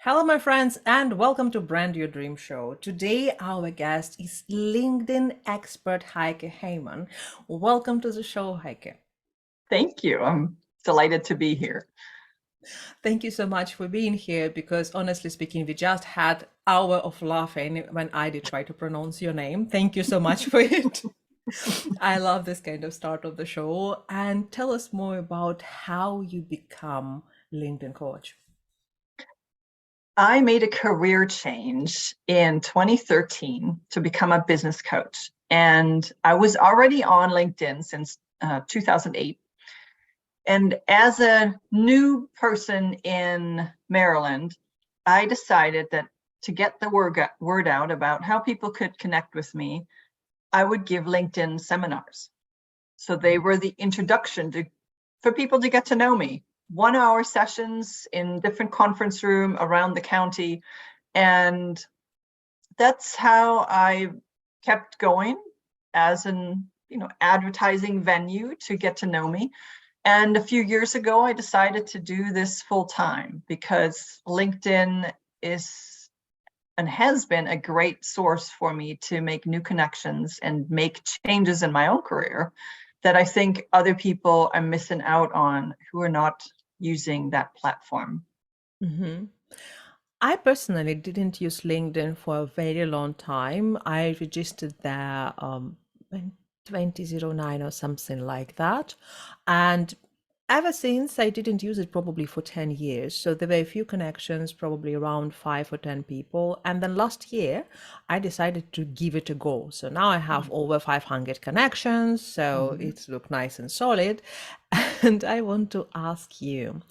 Hello, my friends, and welcome to Brand Your Dream Show. Today, our guest is LinkedIn expert Heike Heemann. Welcome to the show, Heike. Thank you. I'm delighted to be here. Thank you so much for being here because, honestly speaking, we just had hour of laughing when I did try to pronounce your name. Thank you so much for it. I love this kind of start of the show. And tell us more about how you become LinkedIn coach. I made a career change in 2013 to become a business coach. And I was already on LinkedIn since 2008. And as a new person in Maryland, I decided that to get the word out about how people could connect with me, I would give LinkedIn seminars. So they were the introduction for people to get to know me. 1-hour sessions in different conference room around the county. And that's how I kept going as an advertising venue to get to know me. And a few years ago, I decided to do this full time because LinkedIn is and has been a great source for me to make new connections and make changes in my own career that I think other people are missing out on who are not using that platform. Mm-hmm. I personally didn't use LinkedIn for a very long time. I registered there in 2009 or something like that. And ever since, I didn't use it probably for 10 years. So there were a few connections, probably around 5 or 10 people. And then last year, I decided to give it a go. So now I have over 500 connections. So Mhm. it's looked nice and solid. And I want to ask you,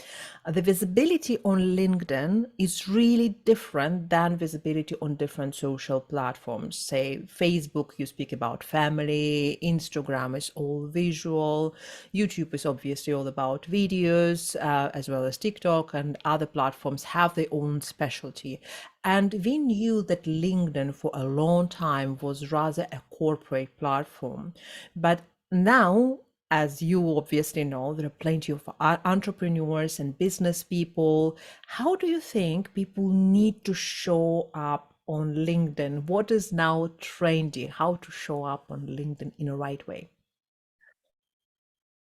the visibility on LinkedIn is really different than visibility on different social platforms. Say Facebook, you speak about family, Instagram is all visual, YouTube is obviously all about videos, as well as TikTok and other platforms have their own specialty. And we knew that LinkedIn for a long time was rather a corporate platform. But now, as you obviously know, there are plenty of entrepreneurs and business people. How do you think people need to show up on LinkedIn? What is now trendy? How to show up on LinkedIn in a right way?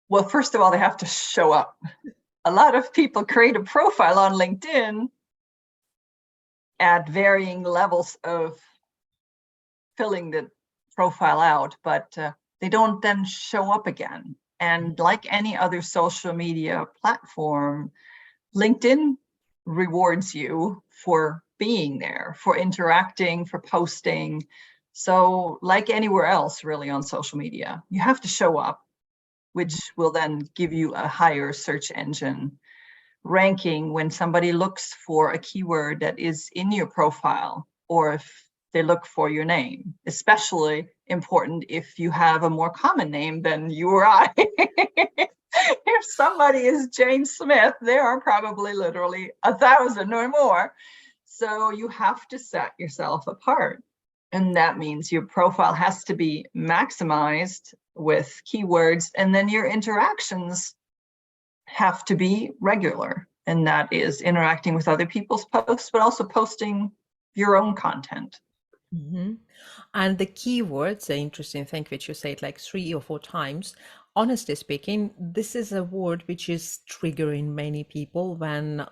Well, first of all, they have to show up. A lot of people create a profile on LinkedIn at varying levels of filling the profile out, but they don't then show up again. And like any other social media platform, LinkedIn rewards you for being there, for interacting, for posting. So like anywhere else really on social media, you have to show up, which will then give you a higher search engine ranking when somebody looks for a keyword that is in your profile, or if they look for your name. Especially important if you have a more common name than you or I. If somebody is Jane Smith, there are probably literally 1,000 or more. So you have to set yourself apart. And that means your profile has to be maximized with keywords, and then your interactions have to be regular. And that is interacting with other people's posts, but also posting your own content. Mhm. And the keywords, the interesting thing which you said like 3 or 4 times, honestly speaking, this is a word which is triggering many people when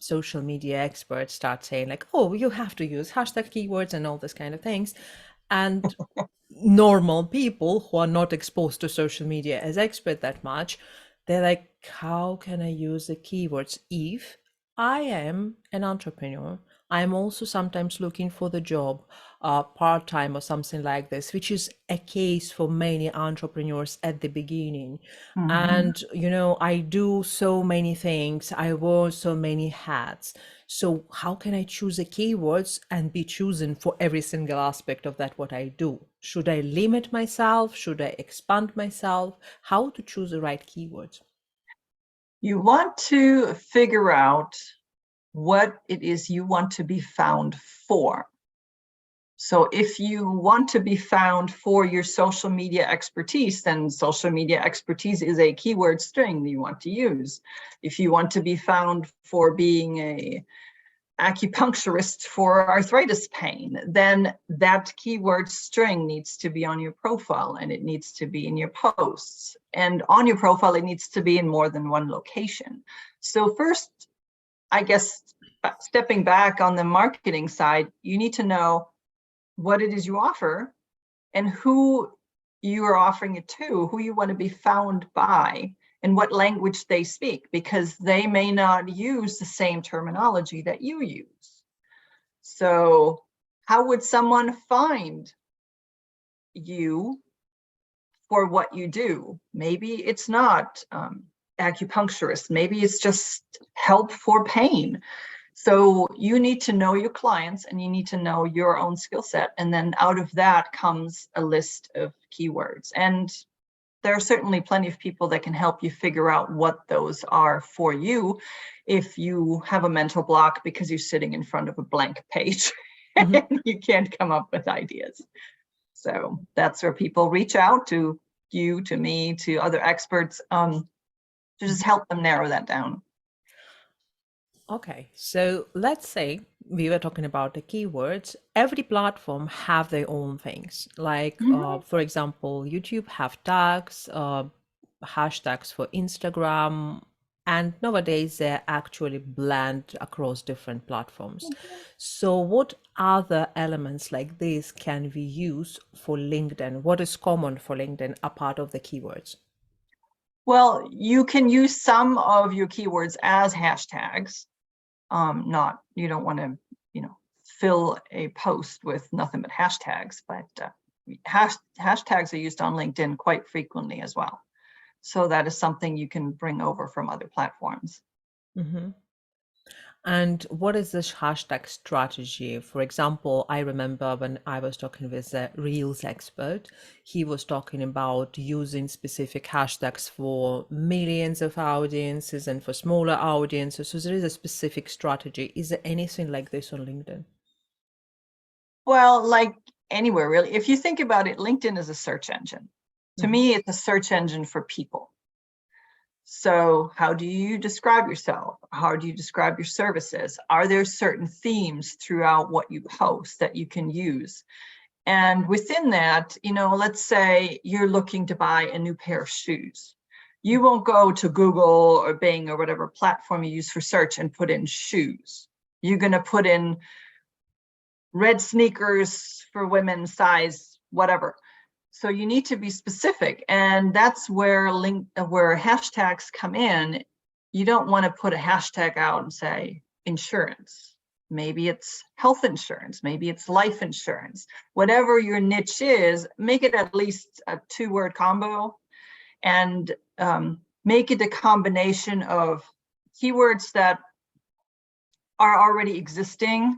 social media experts start saying like, oh, you have to use hashtag keywords and all this kind of things. And normal people who are not exposed to social media as expert that much, they're like, how can I use the keywords if I am an entrepreneur? I'm also sometimes looking for the job part-time or something like this, which is a case for many entrepreneurs at the beginning. Mhm. And, I do so many things, I wear so many hats. So how can I choose the keywords and be chosen for every single aspect of that, what I do? Should I limit myself? Should I expand myself? How to choose the right keywords? You want to figure out what it is you want to be found for. So if you want to be found for your social media expertise, then social media expertise is a keyword string that you want to use. If you want to be found for being a acupuncturist for arthritis pain, then that keyword string needs to be on your profile, and it needs to be in your posts. And on your profile, it needs to be in more than one location. So first, I guess, stepping back on the marketing side, you need to know what it is you offer and who you are offering it to, who you want to be found by, and what language they speak, because they may not use the same terminology that you use. So how would someone find you for what you do? Maybe it's not acupuncturist, maybe it's just help for pain. So you need to know your clients, and you need to know your own skill set. And then out of that comes a list of keywords. And there are certainly plenty of people that can help you figure out what those are for you if you have a mental block because you're sitting in front of a blank page and you can't come up with ideas. So that's where people reach out to you, to me, to other experts, to just help them narrow that down. Okay, so let's say we were talking about the keywords. Every platform have their own things. Like, for example, YouTube have tags, hashtags for Instagram, and nowadays they're actually blend across different platforms. So what other elements like this can we use for LinkedIn? What is common for LinkedIn apart of the keywords? Well, you can use some of your keywords as hashtags. You don't want to, fill a post with nothing but hashtags, but hashtags are used on LinkedIn quite frequently as well. So that is something you can bring over from other platforms. And what is this hashtag strategy? For example, I remember when I was talking with a Reels expert, he was talking about using specific hashtags for millions of audiences and for smaller audiences. So there is a specific strategy. Is there anything like this on LinkedIn? Well, like anywhere really. If you think about it, LinkedIn is a search engine. To me, it's a search engine for people. So how do you describe yourself? How do you describe your services? Are there certain themes throughout what you post that you can use? And within that, let's say you're looking to buy a new pair of shoes. You won't go to Google or Bing or whatever platform you use for search and put in shoes. You're going to put in red sneakers for women, size, whatever. So you need to be specific, and that's where hashtags come in. You don't want to put a hashtag out and say insurance. Maybe it's health insurance, maybe it's life insurance. Whatever your niche is, make it at least a 2-word combo, and make it a combination of keywords that are already existing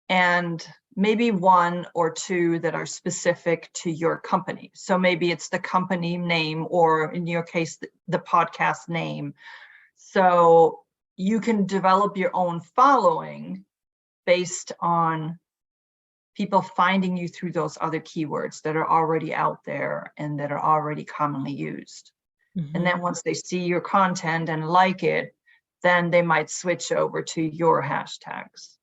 and maybe 1 or 2 that are specific to your company. So maybe it's the company name, or in your case, the podcast name. So you can develop your own following based on people finding you through those other keywords that are already out there and that are already commonly used. And then once they see your content and like it, then they might switch over to your hashtags.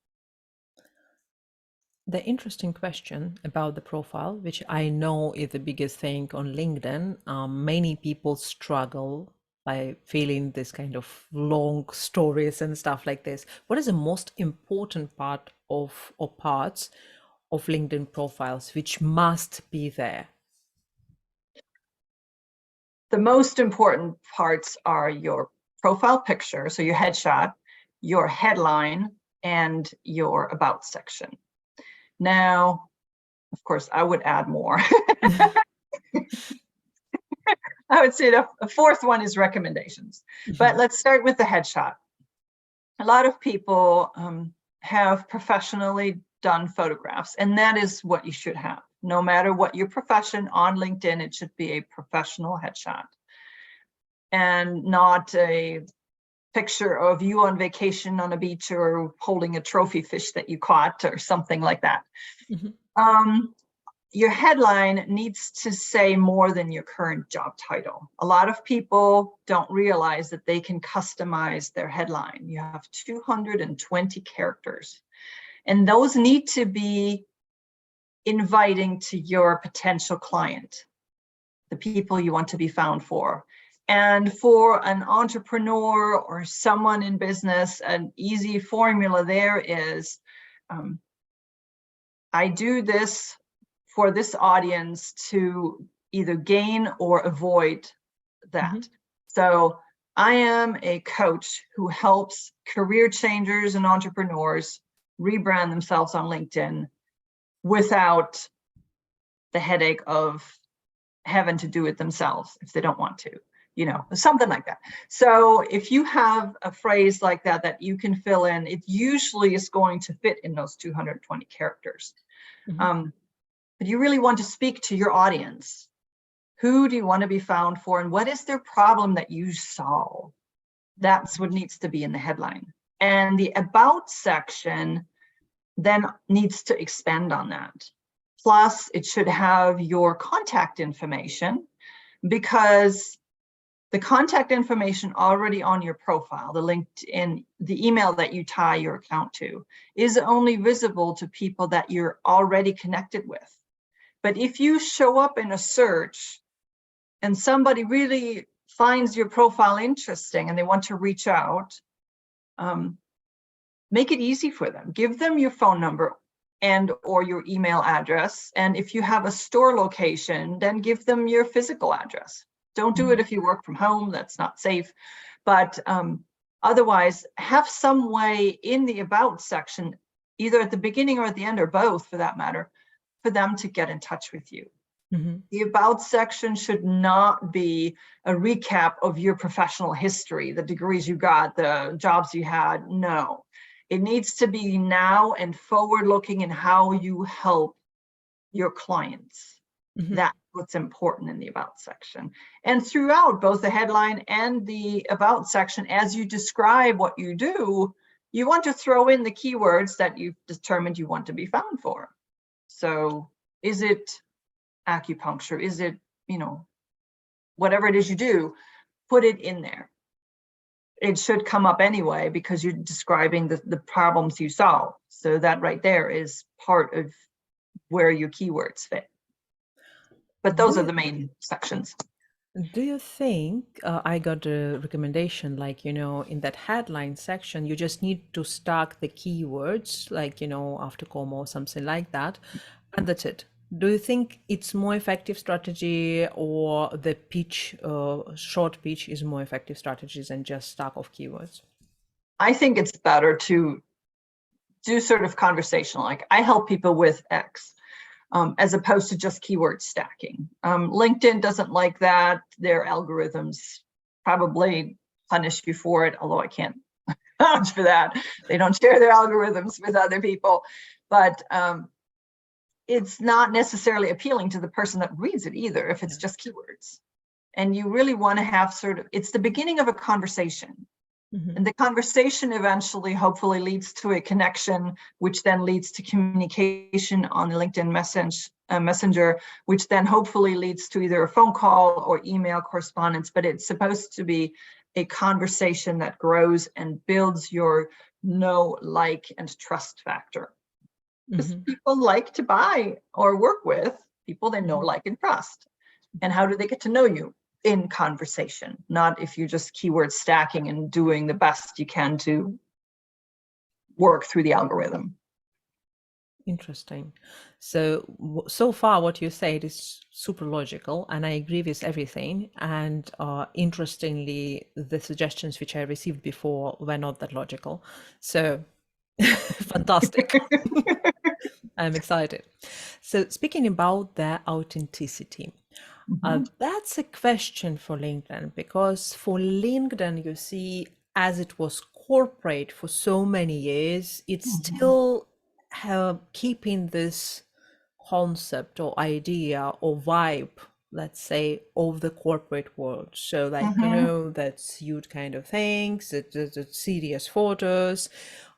The interesting question about the profile, which I know is the biggest thing on LinkedIn, many people struggle by filling this kind of long stories and stuff like this. What is the most important part of, or parts of LinkedIn profiles which must be there? The most important parts are your profile picture, so your headshot, your headline, and your about section. Now, of course, I would add more. I would say the 4th one is recommendations. But let's start with the headshot. A lot of people have professionally done photographs, and that is what you should have. No matter what your profession on LinkedIn, it should be a professional headshot and not a picture of you on vacation on a beach or holding a trophy fish that you caught or something like that. your headline needs to say more than your current job title. A lot of people don't realize that they can customize their headline. You have 220 characters, and those need to be inviting to your potential client, the people you want to be found for. And for an entrepreneur or someone in business, an easy formula there is, I do this for this audience to either gain or avoid that. Mm-hmm. So I am a coach who helps career changers and entrepreneurs rebrand themselves on LinkedIn without the headache of having to do it themselves if they don't want to, something like that. So if you have a phrase like that that you can fill in, it usually is going to fit in those 220 characters. Mm-hmm. But you really want to speak to your audience. Who do you want to be found for, and what is their problem that you solve? That's what needs to be in the headline. And the about section then needs to expand on that. Plus, it should have your contact information, because the contact information already on your profile, the LinkedIn, the email that you tie your account to, is only visible to people that you're already connected with. But if you show up in a search and somebody really finds your profile interesting and they want to reach out, make it easy for them. Give them your phone number and or your email address. And if you have a store location, then give them your physical address. Don't do it if you work from home, that's not safe. But otherwise, have some way in the about section, either at the beginning or at the end, or both for that matter, for them to get in touch with you. Mm-hmm. The about section should not be a recap of your professional history, the degrees you got, the jobs you had. No, it needs to be now and forward looking in how you help your clients. Mm-hmm. That's what's important in the about section. And throughout both the headline and the about section, as you describe what you do, you want to throw in the keywords that you've determined you want to be found for. So is it acupuncture? Is it, whatever it is you do, put it in there. It should come up anyway because you're describing the problems you solve. So that right there is part of where your keywords fit. But those are the main sections. Do you think, I got a recommendation, like, in that headline section, you just need to stack the keywords, like, after comma or something like that, and that's it? Do you think it's more effective strategy, or the pitch, short pitch is more effective strategies than just stack of keywords? I think it's better to do sort of conversational, like I help people with X. As opposed to just keyword stacking. LinkedIn doesn't like that. Their algorithms probably punish you for it, although I can't vouch for that. They don't share their algorithms with other people, but it's not necessarily appealing to the person that reads it either if it's just keywords. And you really want to have it's the beginning of a conversation. Mm-hmm. And the conversation eventually, hopefully, leads to a connection, which then leads to communication on the LinkedIn Messenger, which then hopefully leads to either a phone call or email correspondence. But it's supposed to be a conversation that grows and builds your know, like, and trust factor. Because people like to buy or work with people they know, like, and trust. And how do they get to know you? In conversation, not if you're just keyword stacking and doing the best you can to work through the algorithm. Interesting. So far what you said is super logical, and I agree with everything. And interestingly, the suggestions which I received before were not that logical. So fantastic. I'm excited. So speaking about the authenticity, that's a question for LinkedIn, because for LinkedIn, you see, as it was corporate for so many years, it's still keeping this concept or idea or vibe let's say, of the corporate world. So like, Mm-hmm. that suit kind of things, the serious photos.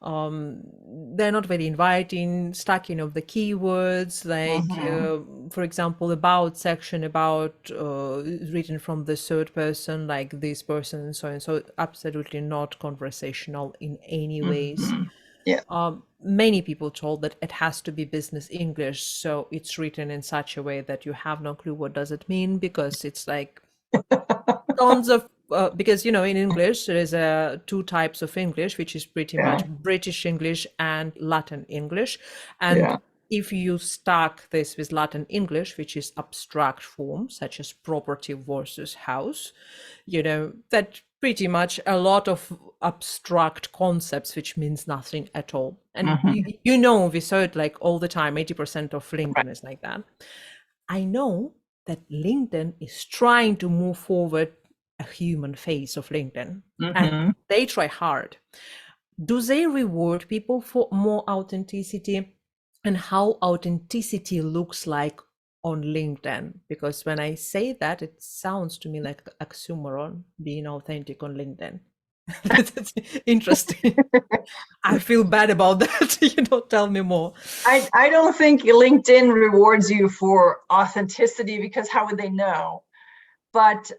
They're not very inviting, stacking of the keywords, like, Mm-hmm. for example, about section about written from the third person, like this person and so on. So absolutely not conversational in any ways. Mm-hmm. Yeah. Many people told that it has to be business English, so it's written in such a way that you have no clue what does it mean, because it's like tons of because in English there is two types of English, which is pretty Yeah. much British English and Latin English. And Yeah. if you stack this with Latin English, which is abstract form such as property versus house, that pretty much a lot of abstract concepts which means nothing at all. And Mm-hmm. we saw it like all the time. 80% of Right. LinkedIn is like that. I know that LinkedIn is trying to move forward a human face of LinkedIn, and Mm-hmm. they try hard. Do they reward people for more authenticity, and how authenticity looks like on LinkedIn? Because when I say that, it sounds to me like oxymoron, being authentic on LinkedIn. That's interesting. I feel bad about that. Tell me more. I don't think LinkedIn rewards you for authenticity, because how would they know? But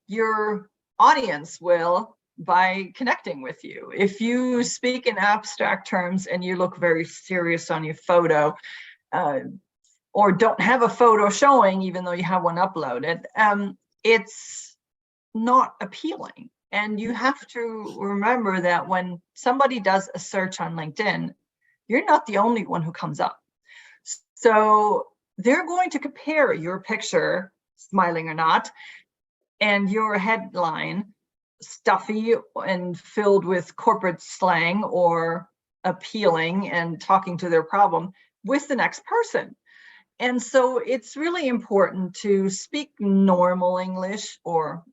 your audience will, by connecting with you. If you speak in abstract terms and you look very serious on your photo, or don't have a photo showing, even though you have one uploaded, it's not appealing. And you have to remember that when somebody does a search on LinkedIn, you're not the only one who comes up. So they're going to compare your picture, smiling or not, and your headline, stuffy and filled with corporate slang or appealing and talking to their problem, with the next person. And so it's really important to speak normal English, or,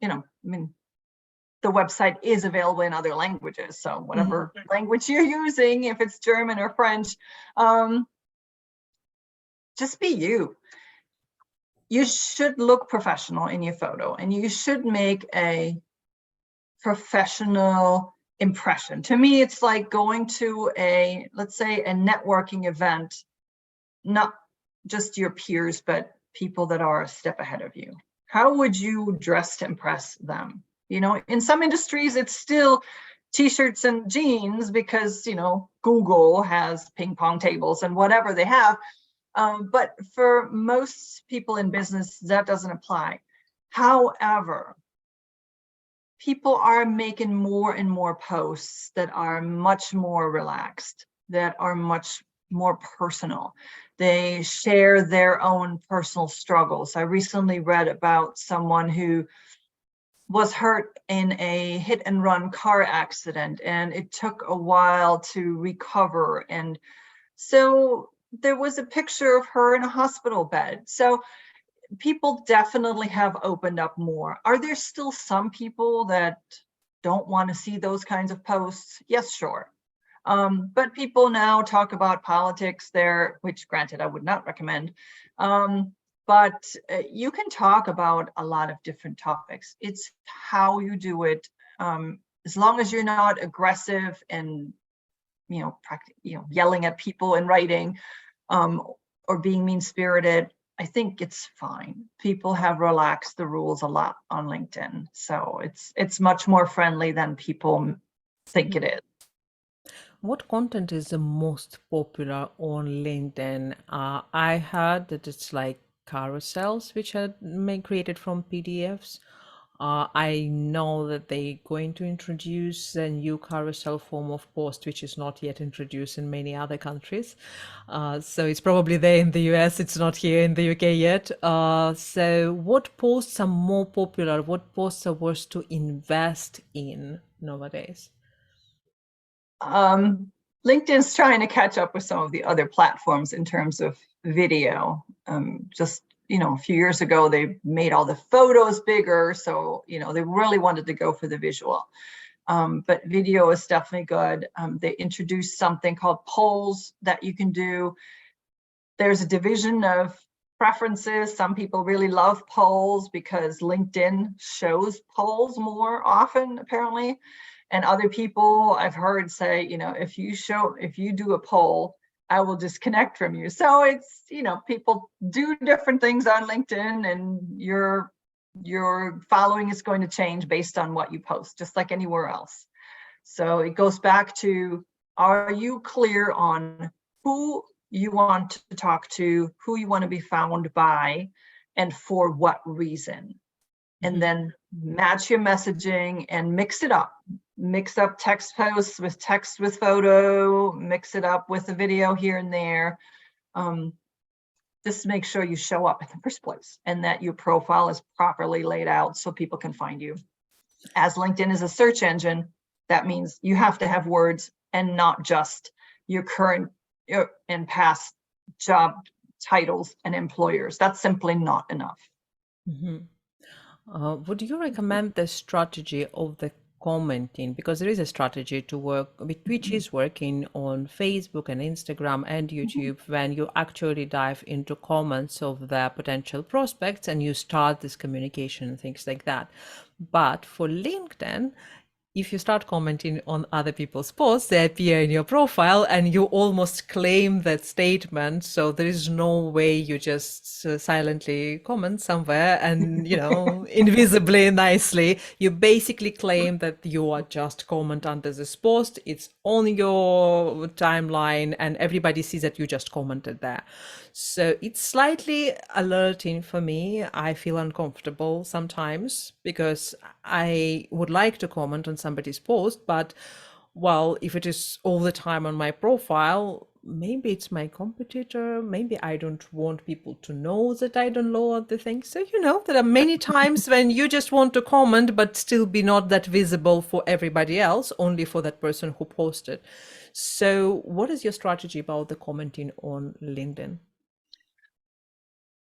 the website is available in other languages. So whatever language you're using, if it's German or French, just be you. You should look professional in your photo, and you should make a professional impression. To me, it's like going to let's say a networking event, not just your peers, but people that are a step ahead of you. How would you dress to impress them? In some industries, it's still t-shirts and jeans, because, Google has ping pong tables and whatever they have. But for most people in business, that doesn't apply. However, people are making more and more posts that are much more relaxed, that are much more personal. They share their own personal struggles. I recently read about someone who was hurt in a hit and run car accident, and it took a while to recover. And so there was a picture of her in a hospital bed. So people definitely have opened up more. Are there still some people that don't want to see those kinds of posts? Yes, sure. But people now talk about politics there, which granted I would not recommend. But you can talk about a lot of different topics. It's how you do it. As long as you're not aggressive and yelling at people in writing, or being mean-spirited, I think it's fine. People have relaxed the rules a lot on LinkedIn, so it's much more friendly than people think it is. What content is the most popular on LinkedIn? I heard that it's like carousels, which are created from PDFs. I know that they're going to introduce a new carousel form of post, which is not yet introduced in many other countries. So it's probably there in the US, it's not here in the UK yet. So what posts are more popular? What posts are worth to invest in nowadays? LinkedIn's trying to catch up with some of the other platforms in terms of video. Just a few years ago, they made all the photos bigger, so they really wanted to go for the visual. But video is definitely good. They introduced something called polls that you can do. There's a division of preferences. Some people really love polls because LinkedIn shows polls more often, apparently. And other people I've heard say, if you do a poll, I will disconnect from you. So it's, people do different things on LinkedIn, and your following is going to change based on what you post, just like anywhere else. So it goes back to, are you clear on who you want to talk to, who you want to be found by, and for what reason? And then match your messaging and mix it up. Mix up text posts with text with photo, mix it up with a video here and there. Just make sure you show up in the first place and that your profile is properly laid out so people can find you. As LinkedIn is a search engine, that means you have to have words and not just your current and past job titles and employers. That's simply not enough. Would you recommend the strategy of the commenting? Because there is a strategy to work, which is working on Facebook and Instagram and YouTube, when you actually dive into comments of the potential prospects and you start this communication and things like that. But for LinkedIn, if you start commenting on other people's posts, they appear in your profile and you almost claim that statement. So there is no way you just silently comment somewhere and, invisibly, nicely. You basically claim that you are just comment under this post. It's on your timeline and everybody sees that you just commented there. So it's slightly alerting for me. I feel uncomfortable sometimes because I would like to comment on somebody's post, but if it is all the time on my profile, maybe it's my competitor. Maybe I don't want people to know that I download the thing. So, there are many times when you just want to comment, but still be not that visible for everybody else, only for that person who posted. So what is your strategy about the commenting on LinkedIn?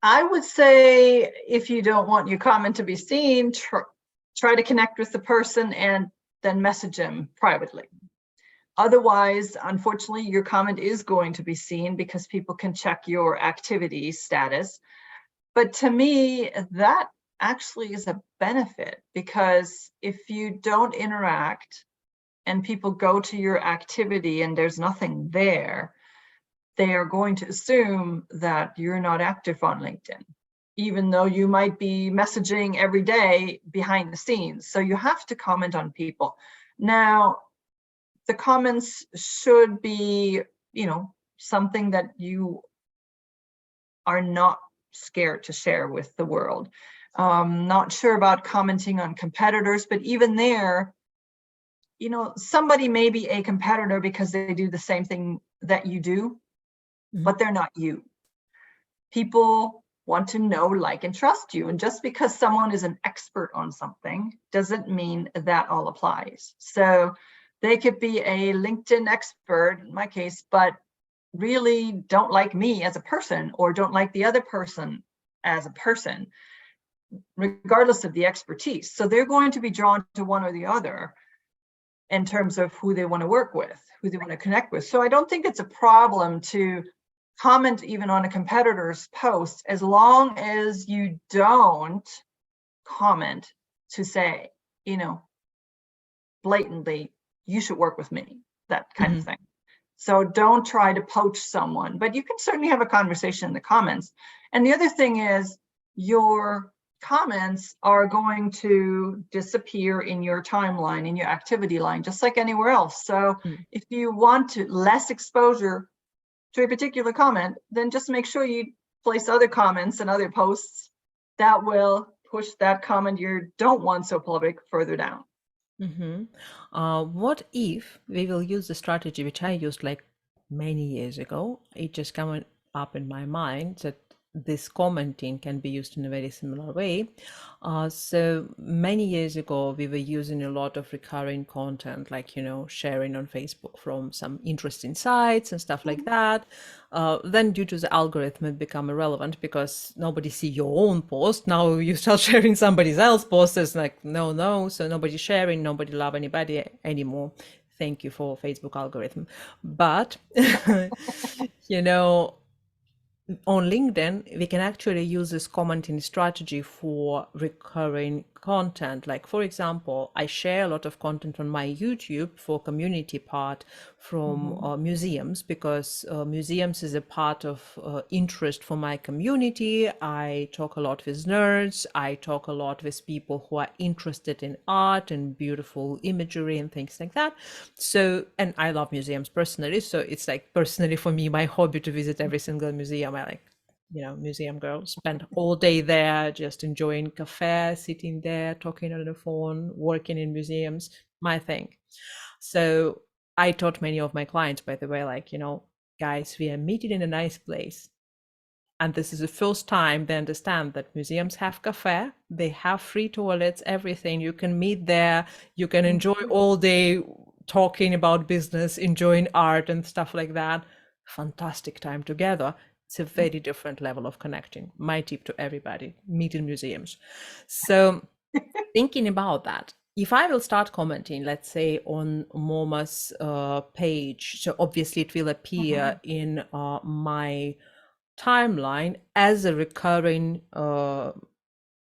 I would say if you don't want your comment to be seen, try to connect with the person and then message them privately. Otherwise, unfortunately, your comment is going to be seen because people can check your activity status. But to me, that actually is a benefit, because if you don't interact and people go to your activity and there's nothing there, they are going to assume that you're not active on LinkedIn, even though you might be messaging every day behind the scenes. So you have to comment on people. Now, the comments should be, something that you are not scared to share with the world. Not sure about commenting on competitors, but even there, somebody may be a competitor because they do the same thing that you do, but they're not you. People want to know, like, and trust you. And just because someone is an expert on something doesn't mean that all applies. So they could be a LinkedIn expert, in my case, but really don't like me as a person or don't like the other person as a person, regardless of the expertise. So they're going to be drawn to one or the other in terms of who they want to work with, who they want to connect with. So I don't think it's a problem to comment even on a competitor's post, as long as you don't comment to say, blatantly, you should work with me, that kind of thing. So don't try to poach someone, but you can certainly have a conversation in the comments. And the other thing is, your comments are going to disappear in your timeline, in your activity line, just like anywhere else. So if you want less exposure to a particular comment, then just make sure you place other comments and other posts that will push that comment you don't want so public further down. What if we will use the strategy which I used like many years ago? It just came up in my mind that this commenting can be used in a very similar way. So many years ago, we were using a lot of recurring content, like, sharing on Facebook from some interesting sites and stuff like that. Then due to the algorithm, it became irrelevant because nobody see your own post. Now you start sharing somebody else's post. It's like, no. So nobody's sharing, nobody love anybody anymore. Thank you for Facebook algorithm. But, on LinkedIn, we can actually use this commenting strategy for recurring content. Like, for example, I share a lot of content on my YouTube for community part from museums, because museums is a part of interest for my community. I talk a lot with nerds. I talk a lot with people who are interested in art and beautiful imagery and things like that. So, and I love museums personally. So it's like personally for me, my hobby to visit every single museum. I like, museum girl, spend all day there, just enjoying cafe, sitting there, talking on the phone, working in museums, my thing. So I taught many of my clients, by the way, like, guys, we are meeting in a nice place. And this is the first time they understand that museums have cafe, they have free toilets, everything. You can meet there, you can enjoy all day talking about business, enjoying art and stuff like that. Fantastic time together. It's a very different level of connecting. My tip to everybody, meet in museums. So thinking about that, if I will start commenting, let's say on MoMA's page, so obviously it will appear in my timeline as a recurring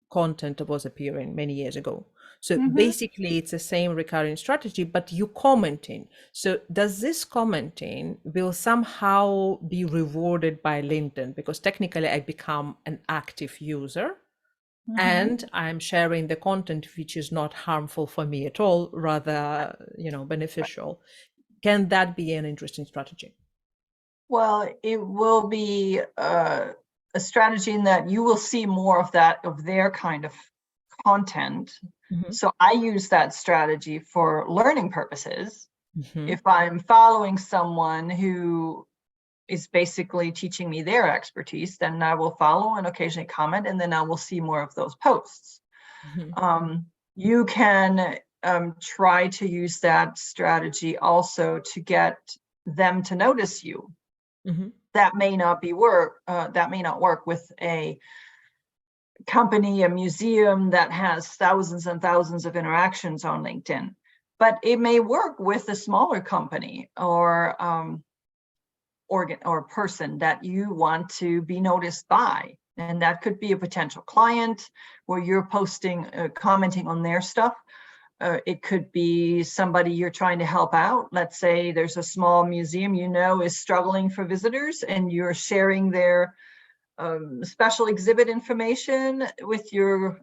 content that was appearing many years ago. So basically it's the same recurring strategy, but you commenting. So does this commenting will somehow be rewarded by LinkedIn? Because technically I become an active user and I'm sharing the content which is not harmful for me at all, rather, beneficial. Can that be an interesting strategy? Well, it will be a strategy in that you will see more of their kind of content. So I use that strategy for learning purposes. If I'm following someone who is basically teaching me their expertise, then I will follow and occasionally comment, and then I will see more of those posts. You can try to use that strategy also to get them to notice you. That may not work with a company, a museum that has thousands and thousands of interactions on LinkedIn, but it may work with a smaller company or person that you want to be noticed by. And that could be a potential client where you're posting, commenting on their stuff. It could be somebody you're trying to help out. Let's say there's a small museum is struggling for visitors, and you're sharing their special exhibit information with your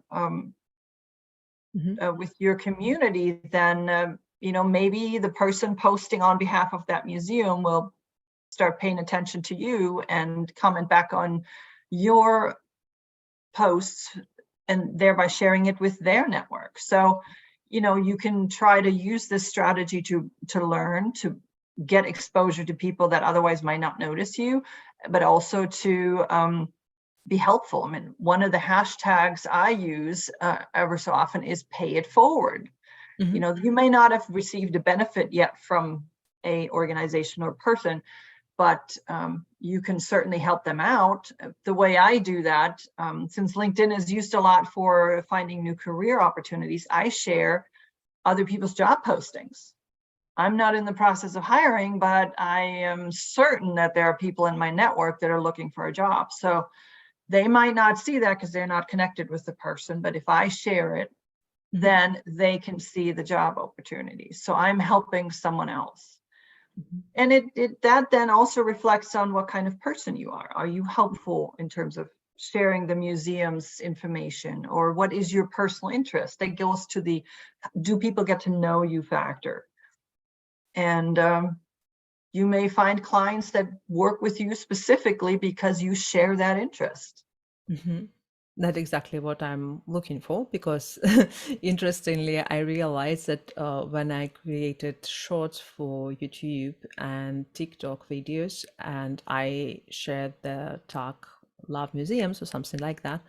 community. Then maybe the person posting on behalf of that museum will start paying attention to you and comment back on your posts, and thereby sharing it with their network. So you can try to use this strategy to learn, to get exposure to people that otherwise might not notice you, but also to be helpful. I mean, one of the hashtags I use ever so often is pay it forward. You may not have received a benefit yet from a organization or person, but you can certainly help them out. The way I do that, since LinkedIn is used a lot for finding new career opportunities, I share other people's job postings. I'm not in the process of hiring, but I am certain that there are people in my network that are looking for a job. So they might not see that because they're not connected with the person, but if I share it, then they can see the job opportunities. So I'm helping someone else. And that then also reflects on what kind of person you are. Are you helpful in terms of sharing the museum's information, or what is your personal interest? That goes to the do people get to know you factor. And you may find clients that work with you specifically because you share that interest. That's exactly what I'm looking for, because interestingly, I realized that when I created shorts for YouTube and TikTok videos, and I shared the tag Love Museums or something like that,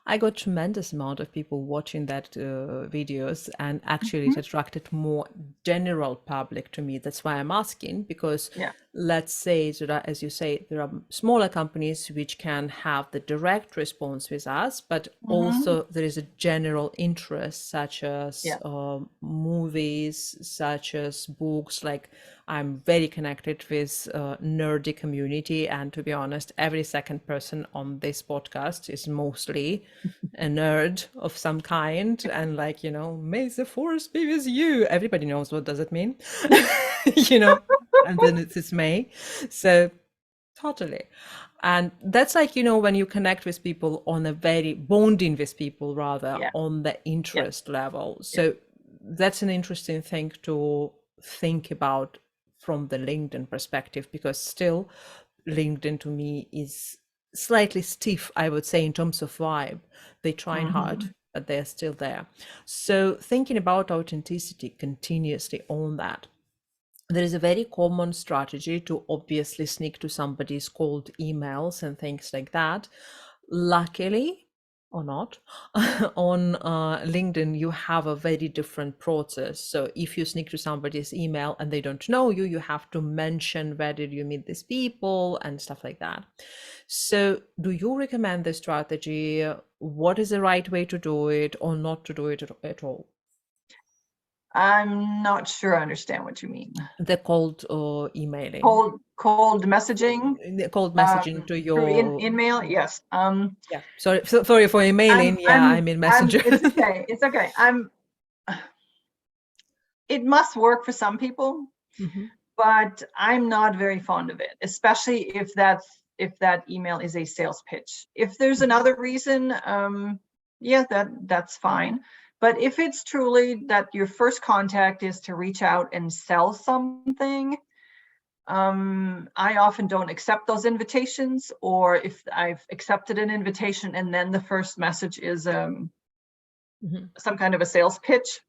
I got tremendous amount of people watching that videos, and actually it attracted more general public to me. That's why I'm asking, because let's say that, as you say, there are smaller companies which can have the direct response with us, but Mm-hmm. also there is a general interest, such as Yeah. movies, such as books. Like, I'm very connected with nerdy community, and to be honest, every second person on this podcast is mostly a nerd of some kind, and like, may the force be with you. Everybody knows what does it mean. you know and then it's May. So totally. And that's like, when you connect with people on a very bonding with people rather Yeah. on the Yeah. interest level. Yeah. So that's an interesting thing to think about from the LinkedIn perspective, because still LinkedIn to me is slightly stiff, I would say, in terms of vibe. They trying hard, Mm-hmm. but they're still there. So thinking about authenticity continuously on that, there is a very common strategy to obviously sneak to somebody's cold emails and things like that. Luckily, or not, on LinkedIn, you have a very different process. So if you sneak to somebody's email and they don't know you, you have to mention where did you meet these people and stuff like that. So do you recommend this strategy? What is the right way to do it, or not to do it at all? I'm not sure I understand what you mean. The cold emailing. Cold messaging The cold messaging to through your, mail. Yes. yeah, sorry for emailing. Yeah, I mean messenger. It's okay. It's okay. It must work for some people, Mhm. but I'm not very fond of it, especially if that email is a sales pitch. If there's another reason, yeah, that's fine. But if it's truly that your first contact is to reach out and sell something, I often don't accept those invitations. Or if I've accepted an invitation and then the first message is Mhm. some kind of a sales pitch,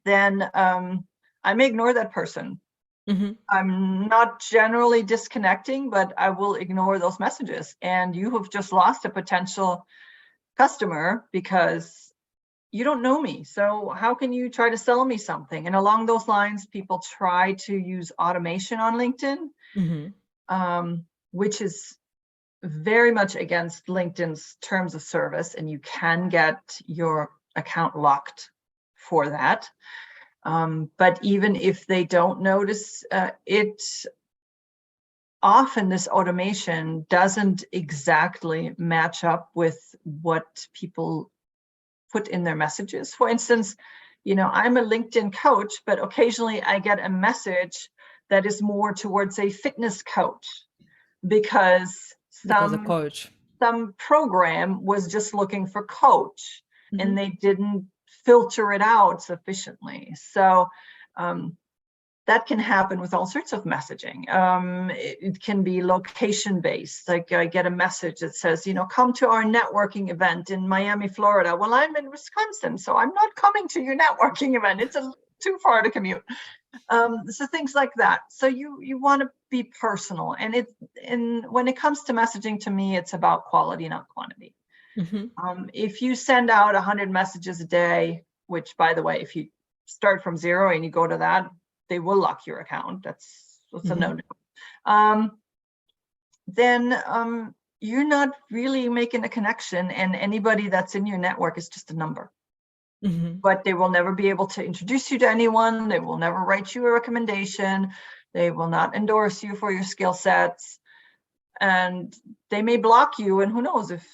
then I may ignore that person. Mhm. I'm not generally disconnecting, but I will ignore those messages. And you have just lost a potential customer because you don't know me. So how can you try to sell me something? And along those lines, people try to use automation on LinkedIn, Mhm. which is very much against LinkedIn's terms of service. And you can get your account locked for that. But even if they don't notice it, often this automation doesn't exactly match up with what people put in their messages. For instance, I'm a LinkedIn coach, but occasionally I get a message that is more towards a fitness coach because Because a coach. some program was just looking for coach and Mhm. they didn't filter it out sufficiently. So that can happen with all sorts of messaging. It can be location based. Like I get a message that says, come to our networking event in Miami, Florida. Well, I'm in Wisconsin, so I'm not coming to your networking event. It's too far to commute. So things like that. So you want to be personal, and when it comes to messaging, to me, it's about quality, not quantity. Mhm. If you send out 100 messages a day, which, by the way, if you start from zero and you go to that, they will lock your account. That's a Mhm. no-no. Then you're not really making a connection, and anybody that's in your network is just a number. Mhm. But they will never be able to introduce you to anyone. They will never write you a recommendation. They will not endorse you for your skill sets. And they may block you. And who knows, if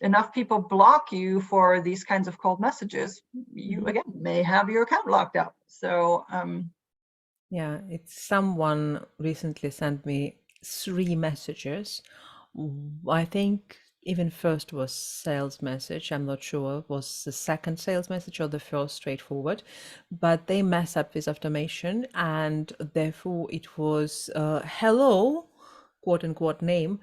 enough people block you for these kinds of cold messages, you, Mhm. again, may have your account locked up. So, Yeah, it's someone recently sent me 3 messages. I think even first was sales message. I'm not sure was the second sales message or the first straightforward, but they mess up with automation, and therefore it was hello, quote unquote name.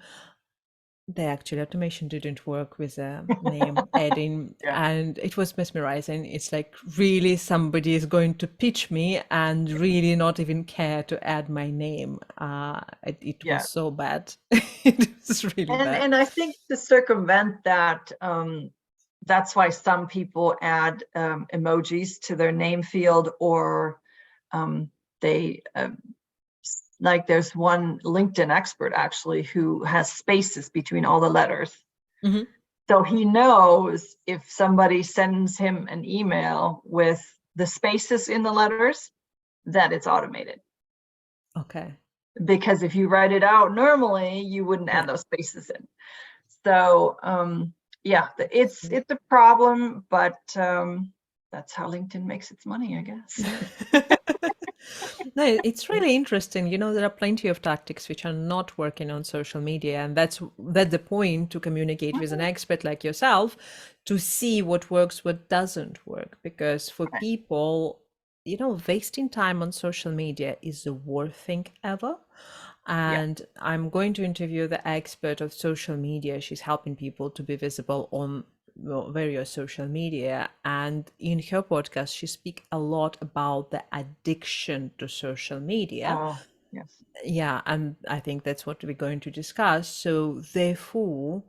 The actual automation didn't work with a name adding, yeah, and it was mesmerizing. It's like really somebody is going to pitch me and really not even care to add my name. It was yeah. so bad. It was really bad. And I think to circumvent that, that's why some people add emojis to their name field, or they like there's one LinkedIn expert actually who has spaces between all the letters. Mm-hmm. So he knows if somebody sends him an email with the spaces in the letters, that it's automated. Okay. Because if you write it out normally, you wouldn't add those spaces in. So yeah, it's a problem, but that's how LinkedIn makes its money, I guess. No, it's really interesting. You know, there are plenty of tactics which are not working on social media, and that's the point, to communicate with an expert like yourself to see what works, what doesn't work. Because for people, you know, wasting time on social media is the worst thing ever. And I'm going to interview the expert of social media. She's helping people to be visible on various social media, and in her podcast she speaks a lot about the addiction to social media. Oh, yes. Yeah, and I think that's what we're going to discuss. So therefore,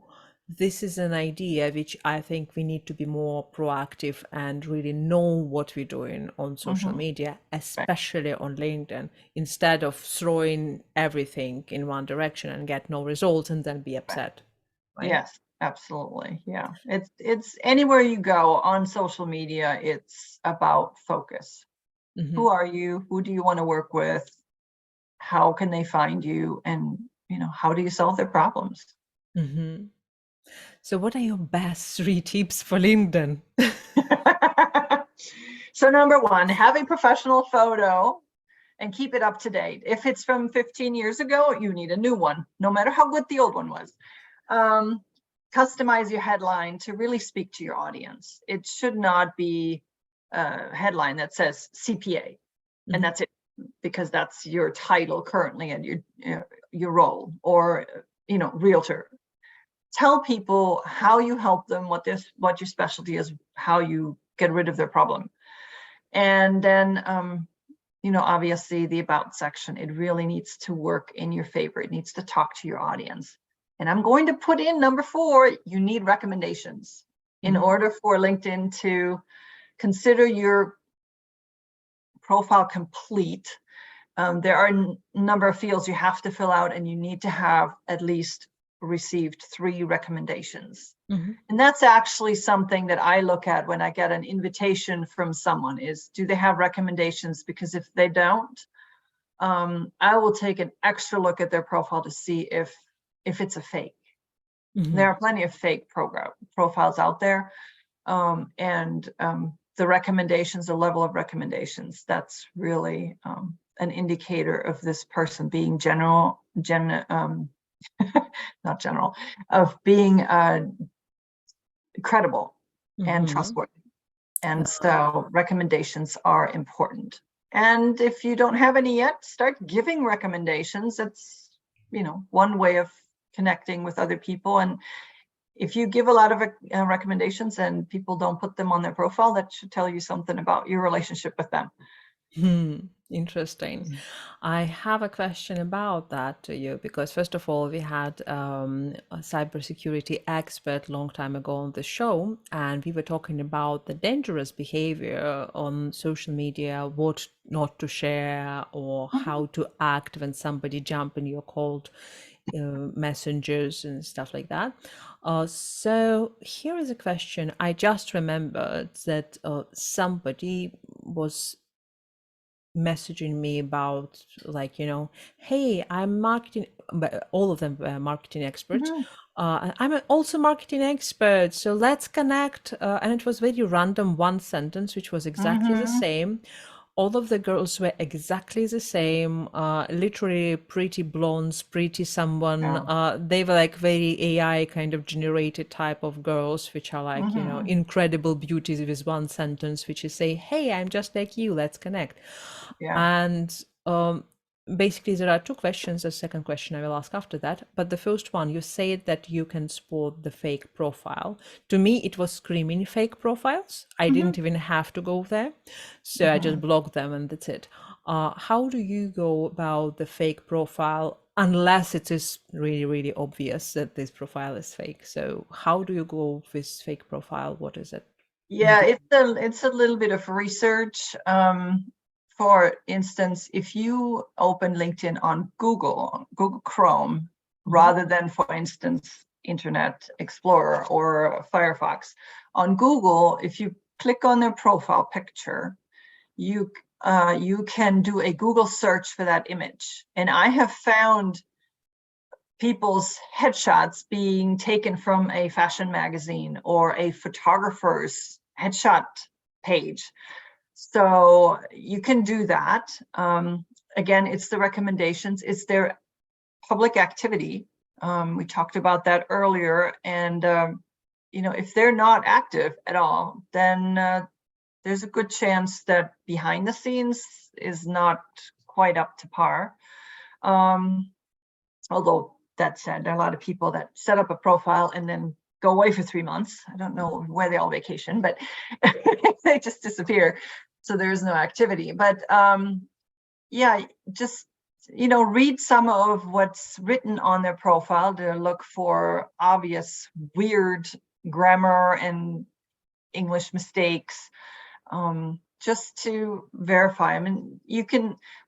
this is an idea which I think we need to be more proactive and really know what we're doing on social media, especially on LinkedIn, instead of throwing everything in one direction and get no results and then be upset. Right? Yes, absolutely. Yeah. It's anywhere you go on social media, it's about focus. Who are you? Who do you want to work with? How can they find you? And, you know, how do you solve their problems? So what are your best 3 tips for LinkedIn? So number 1, have a professional photo and keep it up to date. If it's from 15 years ago, you need a new one, no matter how good the old one was. Customize your headline to really speak to your audience. It should not be a headline that says CPA, and that's it, because that's your title currently and your role, or, you know, realtor. Tell people how you help them, what your specialty is, how you get rid of their problem. And then, you know, obviously the about section, it really needs to work in your favor. It needs to talk to your audience. And I'm going to put in number 4, you need recommendations in order for LinkedIn to consider your profile complete. There are a number of fields you have to fill out, and you need to have at least received 3 recommendations. And that's actually something that I look at when I get an invitation from someone, is, do they have recommendations? Because if they don't, I will take an extra look at their profile to see if it's a fake. There are plenty of fake profiles out there. And the recommendations, the level of recommendations, that's really an indicator of this person being not general, of being credible and trustworthy. And so recommendations are important. And if you don't have any yet, start giving recommendations. That's, you know, one way of connecting with other people. And if you give a lot of recommendations and people don't put them on their profile, that should tell you something about your relationship with them. Interesting. I have a question about that to you, because first of all, we had a cybersecurity expert long time ago on the show, and we were talking about the dangerous behavior on social media, what not to share, or how to act when somebody jump in your cold messengers and stuff like that. So here is a question. I just remembered that somebody was messaging me about, like, you know, hey, I'm marketing, but all of them were marketing experts. I'm also marketing expert, so let's connect. And it was very random, one sentence, which was exactly the same. All of the girls were exactly the same, literally pretty blondes, pretty someone. They were like very AI kind of generated type of girls, which are like, you know, incredible beauties with one sentence, which is say, hey, I'm just like you, let's connect. And basically there are 2 questions. The second question I will ask after that. But the first one, you said that you can spot the fake profile. To me, it was screaming fake profiles. I didn't even have to go there. So I just blocked them and that's it. How do you go about the fake profile, unless it is really, really obvious that this profile is fake? So how do you go with fake profile? What is it? Yeah, it's a little bit of research. for instance, if you open LinkedIn on Google Chrome, rather than, for instance, Internet Explorer or Firefox, on Google, if you click on their profile picture, you can do a Google search for that image. And I have found people's headshots being taken from a fashion magazine or a photographer's headshot page. So you can do that. Again, it's the recommendations, it's their public activity. We talked about that earlier. And, if they're not active at all, then there's a good chance that behind the scenes is not quite up to par. Although that said, there are a lot of people that set up a profile and then go away for 3 months. I don't know where they all vacation, but they just disappear. So there's no activity. But yeah, just, read some of what's written on their profile to look for obvious weird grammar and English mistakes, just to verify. I mean,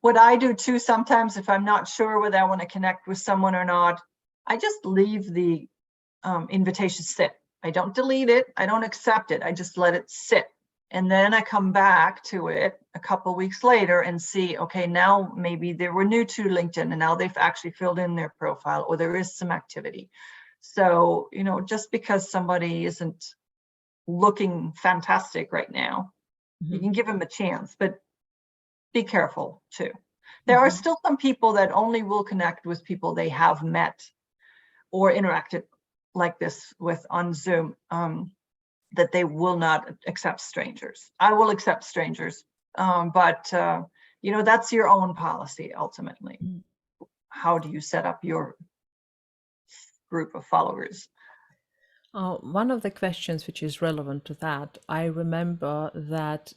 what I do too sometimes, if I'm not sure whether I want to connect with someone or not, I just leave the invitation sit. I don't delete it. I don't accept it. I just let it sit. And then I come back to it a couple of weeks later and see, okay, now maybe they were new to LinkedIn and now they've actually filled in their profile, or there is some activity. So, just because somebody isn't looking fantastic right now, you can give them a chance, but be careful too. There are still some people that only will connect with people they have met or interacted like this with on Zoom, that they will not accept strangers. I will accept strangers, but that's your own policy ultimately. How do you set up your group of followers? One of the questions which is relevant to that, I remember that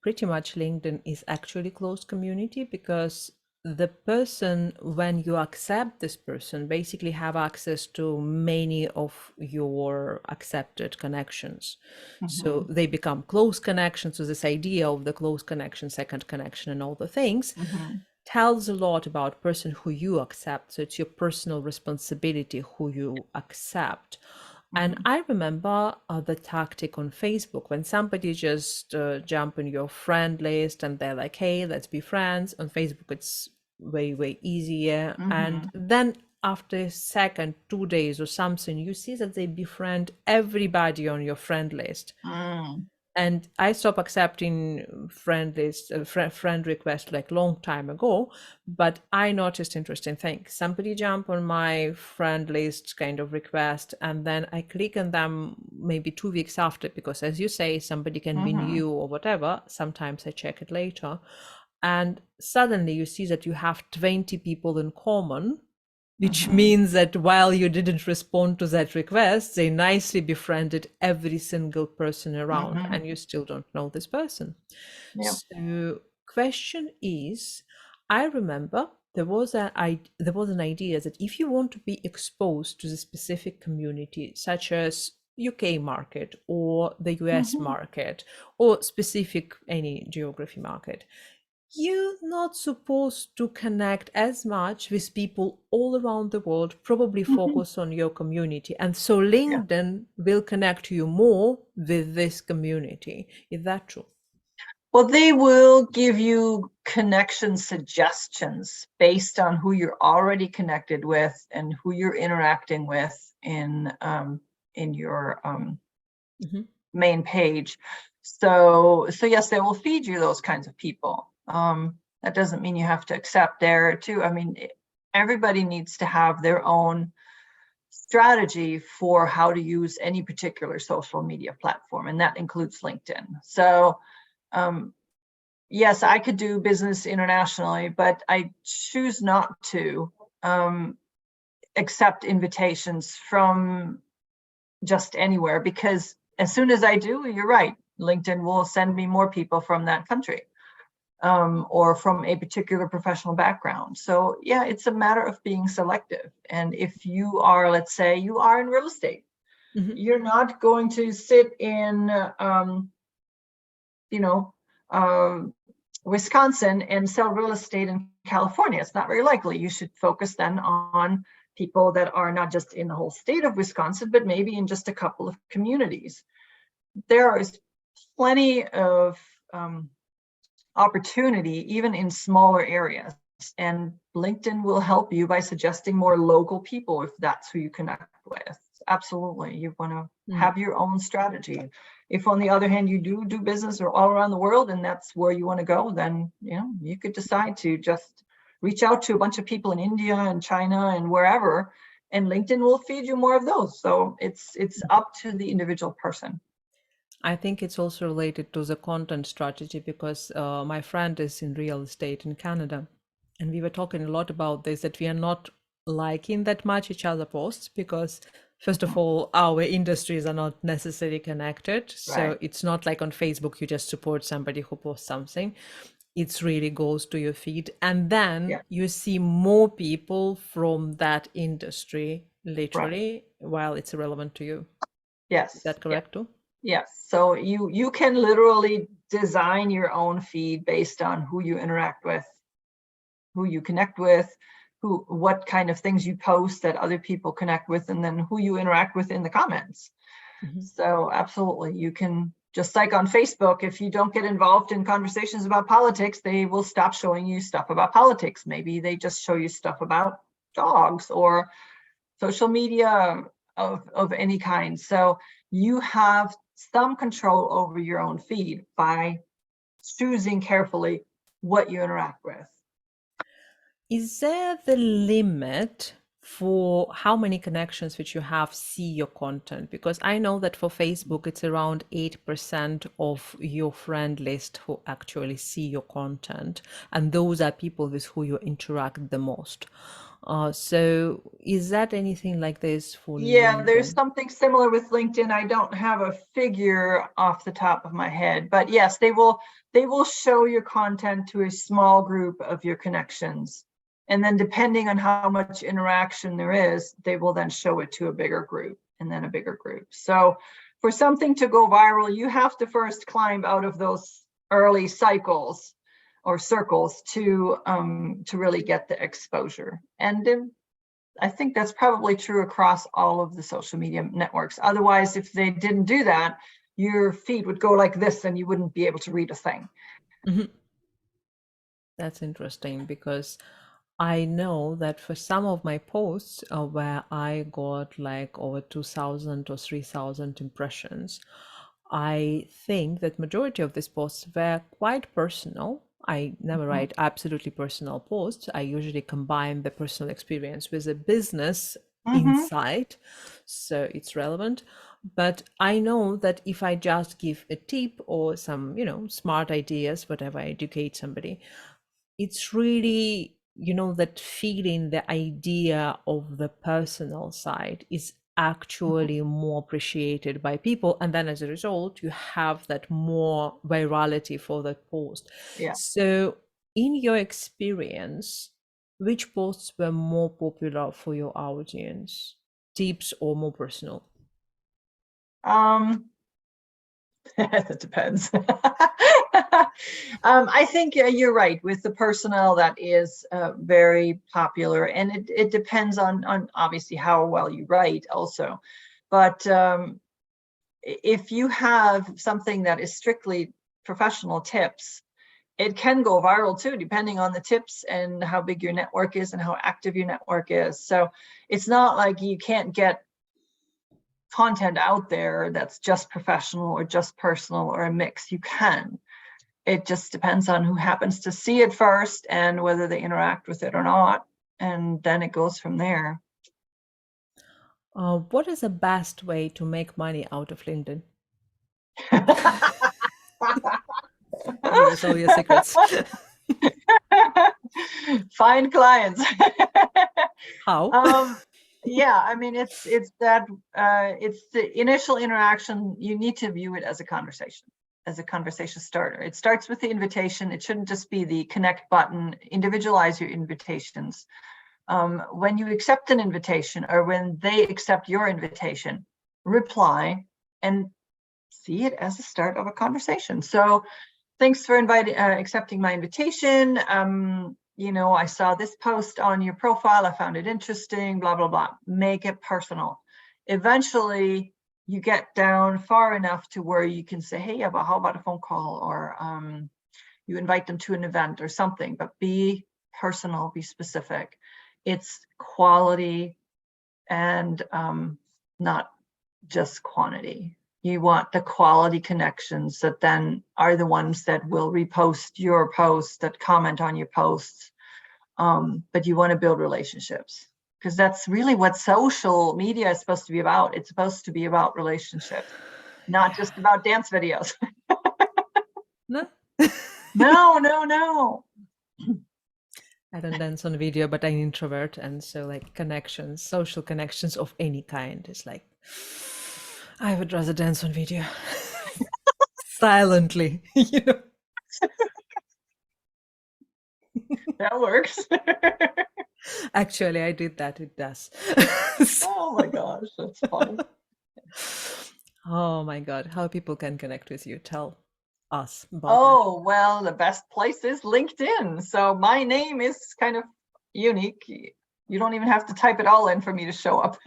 pretty much LinkedIn is actually closed community, because the person, when you accept this person, basically have access to many of your accepted connections. So they become close connections. So this idea of the close connection, second connection, and all the things tells a lot about person who you accept. So it's your personal responsibility who you accept. And I remember the tactic on Facebook, when somebody just jump in your friend list and they're like, hey, let's be friends. On Facebook, it's way, way easier. And then after a second, 2 days or something, you see that they befriend everybody on your friend list. And I stopped accepting friend requests like long time ago, but I noticed interesting thing. Somebody jump on my friend list kind of request, and then I click on them maybe 2 weeks after, because as you say, somebody can be new or whatever. Sometimes I check it later. And suddenly you see that you have 20 people in common, which means that while you didn't respond to that request, they nicely befriended every single person around, and you still don't know this person. So question is, I remember there was an idea that if you want to be exposed to the specific community, such as UK market or the US market or specific any geography market, you're not supposed to connect as much with people all around the world, probably focus on your community. And so LinkedIn will connect you more with this community. Is that true? Well, they will give you connection suggestions based on who you're already connected with and who you're interacting with in your main page. So yes, they will feed you those kinds of people. That doesn't mean you have to accept there too. I mean, everybody needs to have their own strategy for how to use any particular social media platform, and that includes LinkedIn. So yes, I could do business internationally, but I choose not to accept invitations from just anywhere, because as soon as I do, you're right, LinkedIn will send me more people from that country or from a particular professional background. So yeah, it's a matter of being selective. And if you are, let's say you are in real estate, you're not going to sit in, Wisconsin and sell real estate in California. It's not very likely. You should focus then on people that are not just in the whole state of Wisconsin, but maybe in just a couple of communities. There is plenty of opportunity, even in smaller areas. And LinkedIn will help you by suggesting more local people if that's who you connect with. Absolutely. You want to have your own strategy. If on the other hand, you do business all around the world and that's where you want to go, then you could decide to just reach out to a bunch of people in India and China and wherever, and LinkedIn will feed you more of those. So it's up to the individual person. I think it's also related to the content strategy because my friend is in real estate in Canada, and we were talking a lot about this, that we are not liking that much each other posts because first of all, our industries are not necessarily connected. So Right. it's not like on Facebook, you just support somebody who posts something. It really goes to your feed. And then Yeah. you see more people from that industry, literally, Right. while it's relevant to you. Yes. Is that correct too? Yes. So you can literally design your own feed based on who you interact with, who you connect with, what kind of things you post that other people connect with, and then who you interact with in the comments. So absolutely, you can, just like on Facebook, if you don't get involved in conversations about politics, they will stop showing you stuff about politics. Maybe they just show you stuff about dogs or social media of any kind. So you have some control over your own feed by choosing carefully what you interact with. Is there the limit for how many connections which you have see your content? Because I know that for Facebook, it's around 8% of your friend list who actually see your content. And those are people with who you interact the most. So is that anything like this for Yeah, there's LinkedIn? something similar with LinkedIn. I don't have a figure off the top of my head, but yes, they will show your content to a small group of your connections. And then depending on how much interaction there is, they will then show it to a bigger group and then a bigger group. So for something to go viral, you have to first climb out of those early cycles or circles to really get the exposure. And I think that's probably true across all of the social media networks. Otherwise, if they didn't do that, your feed would go like this and you wouldn't be able to read a thing. That's interesting because I know that for some of my posts where I got like over 2,000 or 3,000 impressions, I think that majority of these posts were quite personal. I never write absolutely personal posts. I usually combine the personal experience with a business insight, so it's relevant. But I know that if I just give a tip or some, smart ideas, whatever, I educate somebody, it's really, that feeling, the idea of the personal side is actually more appreciated by people, and then as a result you have that more virality for that post. Yeah. So in your experience, which posts were more popular for your audience, tips or more personal? That depends. I think you're right with the personnel. That is very popular, and it depends on obviously how well you write also. But if you have something that is strictly professional tips, it can go viral too, depending on the tips and how big your network is and how active your network is. So it's not like you can't get content out there that's just professional or just personal or a mix. You can. It just depends on who happens to see it first and whether they interact with it or not. And then it goes from there. What is the best way to make money out of LinkedIn? Give us all your secrets. Find clients. How? Yeah, I mean, it's the initial interaction. You need to view it as a conversation starter. It starts with the invitation. It shouldn't just be the connect button. Individualize your invitations. When you accept an invitation or when they accept your invitation, reply and see it as a start of a conversation. So thanks for accepting my invitation. I saw this post on your profile. I found it interesting, blah, blah, blah. Make it personal. Eventually, you get down far enough to where you can say, hey, how about a phone call? Or you invite them to an event or something, but be personal, be specific. It's quality and not just quantity. You want the quality connections that then are the ones that will repost your posts, that comment on your posts. But you want to build relationships, because that's really what social media is supposed to be about. It's supposed to be about relationships, not just about dance videos. No. No. I don't dance on video, but I'm an introvert, and so like connections, social connections of any kind is like, I would rather dance on video. Silently, That works. Actually, I did that. It does. Oh my gosh, that's funny. Oh my God, how people can connect with you. Tell us about Oh, well, the best place is LinkedIn. So my name is kind of unique. You don't even have to type it all in for me to show up.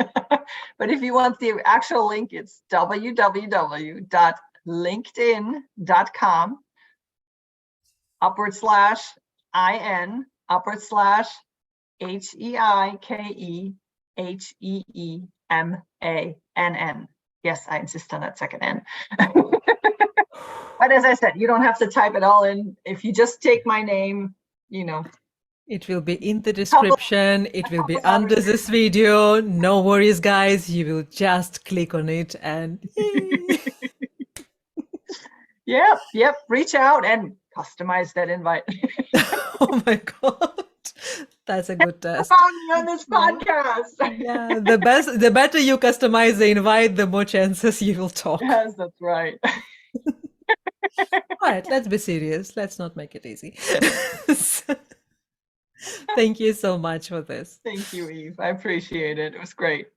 But if you want the actual link, it's www.linkedin.com/IN//HeikeHeemann. Yes, I insist on that second N. But as I said, you don't have to type it all in. If you just take my name, It will be in the description. It will be under this video. No worries, guys. You will just click on it and Yep. Reach out and customize that invite. oh my God. That's a good test. Found me on this podcast. Yeah, the better you customize the invite, the more chances you will talk. Yes, that's right. All right, let's be serious. Let's not make it easy. Thank you so much for this. Thank you, Eve. I appreciate it. It was great.